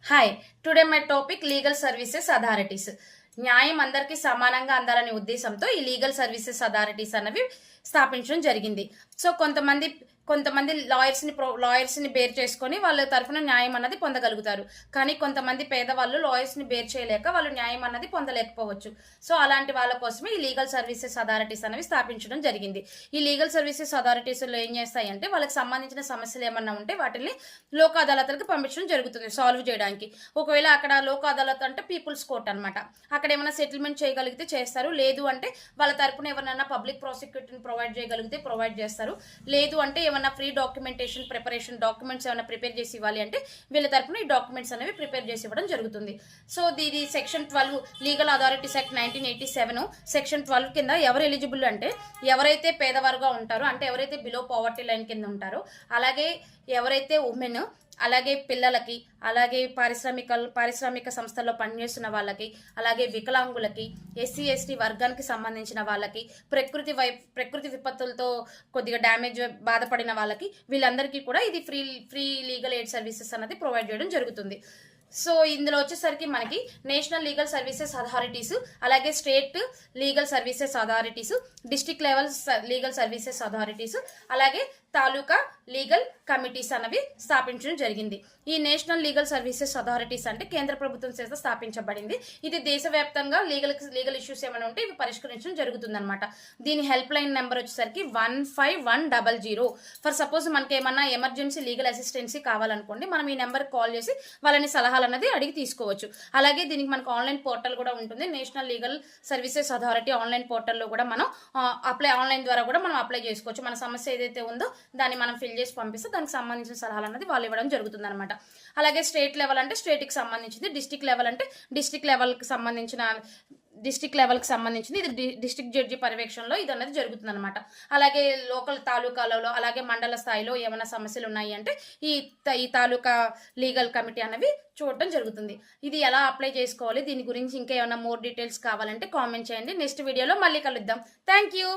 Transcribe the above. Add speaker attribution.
Speaker 1: Hi. Today my topic legal services authorities. న్యాయం అందరికీ సమానంగా అందాలనే ఉద్దేశంతో ఈ లీగల్ సర్వీసెస్ అథారిటీస్ అనేవి స్థాపించడం జరిగింది. సో కొంతమంది లాయర్స్ని బేర్ చేసుకొని వాళ్ళ తరఫున న్యాయం అన్నది పొందగలుగుతారు. కానీ కొంతమంది పేదవాళ్ళు లాయర్స్ని బేర్ చేయలేక వాళ్ళు న్యాయం అన్నది పొందలేకపోవచ్చు. సో అలాంటి వాళ్ళ కోసమే ఈ లీగల్ సర్వీసెస్ అథారిటీస్ అనేవి స్థాపించడం జరిగింది. ఈ లీగల్ సర్వీసెస్ అథారిటీస్లో ఏం చేస్తాయంటే వాళ్ళకి సంబంధించిన సమస్యలు ఏమన్నా ఉంటే వాటిని లోక్ అదాలత్లకు పంపించడం జరుగుతుంది సాల్వ్ చేయడానికి. ఒకవేళ అక్కడ లోక్ అదాలత్ అంటే పీపుల్స్ కోర్ట్ అనమాట. అక్కడ ఏమైనా సెటిల్మెంట్ చేయగలిగితే చేస్తారు. లేదు అంటే వాళ్ళ తరపున ఎవరైనా పబ్లిక్ ప్రాసిక్యూటర్ని ప్రొవైడ్ చేయగలిగితే ప్రొవైడ్ చేస్తారు. లేదు అంటే ఏమైనా ఫ్రీ డాక్యుమెంటేషన్ ప్రిపరేషన్ డాక్యుమెంట్స్ ఏమైనా ప్రిపేర్ చేసి ఇవ్వాలి అంటే వీళ్ళ తరపున ఈ డాక్యుమెంట్స్ అనేవి ప్రిపేర్ చేసి ఇవ్వడం జరుగుతుంది. సో ఇది section 12 legal authorities act 1987 section 12 కింద ఎవరు ఎలిజిబుల్ అంటే ఎవరైతే పేదవారుగా ఉంటారో, అంటే ఎవరైతే బిలో పావర్టీ లైన్ కింద ఉంటారో, అలాగే ఎవరైతే ఉమెన్, అలాగే పిల్లలకి, అలాగే పారిశ్రామిక సంస్థల్లో పనిచేస్తున్న వాళ్ళకి, అలాగే వికలాంగులకి, ఎస్సీ ఎస్టీ వర్గానికి సంబంధించిన వాళ్ళకి, ప్రకృతి విపత్తులతో కొద్దిగా డ్యామేజ్ బాధపడిన వాళ్ళకి, వీళ్ళందరికీ కూడా ఇది ఫ్రీ లీగల్ ఎయిడ్ సర్వీసెస్ అనేది ప్రొవైడ్ చేయడం జరుగుతుంది. సో ఇందులో వచ్చేసరికి మనకి నేషనల్ లీగల్ సర్వీసెస్ అథారిటీస్, అలాగే state legal services authorities, district level legal services authorities, అలాగే తాలూకా లీగల్ కమిటీస్ అనేవి స్థాపించడం జరిగింది. ఈ నేషనల్ లీగల్ సర్వీసెస్ అథారిటీస్ అంటే కేంద్ర ప్రభుత్వం చేత స్థాపించబడింది. ఇది దేశవ్యాప్తంగా లీగల్ ఇష్యూస్ ఏమైనా ఉంటే ఇవి పరిష్కరించడం జరుగుతుందన్నమాట. దీని హెల్ప్ లైన్ నెంబర్ వచ్చేసరికి 15100. ఫర్ సపోజ్ మనకి ఏమన్నా ఎమర్జెన్సీ లీగల్ అసిస్టెన్సీ కావాలనుకోండి, మనం ఈ నెంబర్కి కాల్ చేసి వాళ్ళని సలహాలు అనేది అడిగి తీసుకోవచ్చు. అలాగే దీనికి మనకు ఆన్లైన్ పోర్టల్ కూడా ఉంటుంది. National legal services authority online పోర్టల్లో కూడా మనం ఆన్లైన్ ద్వారా కూడా మనం అప్లై చేసుకోవచ్చు. మన సమస్య ఏదైతే ఉందో దాన్ని మనం ఫిల్ చేసి పంపిస్తే దానికి సంబంధించిన సలహాలు అనేది వాళ్ళు ఇవ్వడం జరుగుతుంది అనమాట. అలాగే స్టేట్ లెవెల్ అంటే స్టేట్కి సంబంధించింది, డిస్ట్రిక్ట్ లెవెల్ అంటే డిస్ట్రిక్ట్ లెవెల్కి సంబంధించింది. ఇది డిస్ట్రిక్ట్ జడ్జి పర్యవేక్షణలో ఇది అనేది జరుగుతుంది అనమాట. అలాగే లోకల్ తాలూకాలలో, అలాగే మండల స్థాయిలో ఏమైనా సమస్యలు ఉన్నాయి అంటే ఈ తాలూకా లీగల్ కమిటీ అనేవి చూడటం జరుగుతుంది. ఇది ఎలా అప్లై చేసుకోవాలి, దీని గురించి ఇంకా ఏమైనా మోర్ డీటెయిల్స్ కావాలంటే కామెంట్ చేయండి. నెక్స్ట్ వీడియోలో మళ్ళీ కలుద్దాం. Thank you.